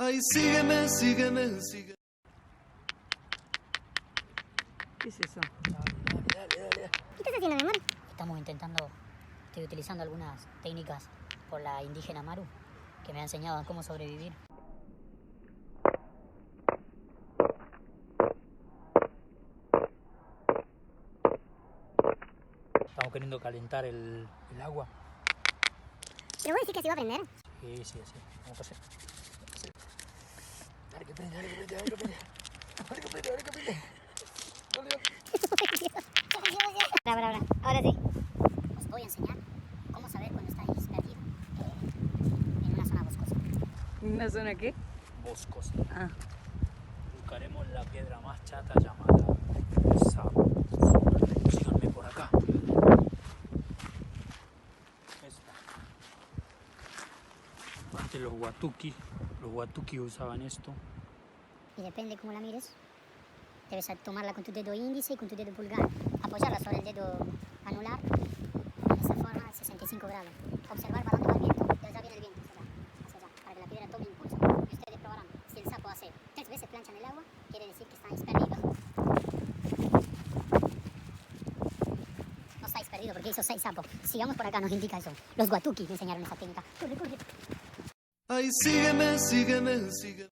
Ay, sígueme, sígueme, sígueme. ¿Qué es eso? Dale. ¿Qué estás haciendo, mi amor? Estoy utilizando algunas técnicas por la indígena Maru, que me ha enseñado a cómo sobrevivir. Estamos queriendo calentar el agua. ¿Pero vos decís que así va a prender? Sí, así. Vamos a hacer. Dale que prende. Ahora sí. Os voy a enseñar cómo saber cuando estáis perdidos en una zona boscosa. ¿Una zona qué? Boscosa. Ah. Buscaremos la piedra más chata llamada Sapo. Síganme por acá. Esta. Antes los Watuki usaban esto. Y depende cómo la mires, debes tomarla con tu dedo índice y con tu dedo pulgar. Apoyarla sobre el dedo anular, de esa forma, a 65 grados. Observar para dónde va el viento, y allá viene el viento, hacia allá, para que la piedra tome impulso. Y ustedes probarán. Si el sapo hace 3 veces plancha en el agua, quiere decir que estáis perdidos. No estáis perdidos porque hizo 6 sapos. Sigamos por acá, nos indica eso. Los Watuki me enseñaron esa técnica. Corre. Ay, sígueme, sígueme, sígueme.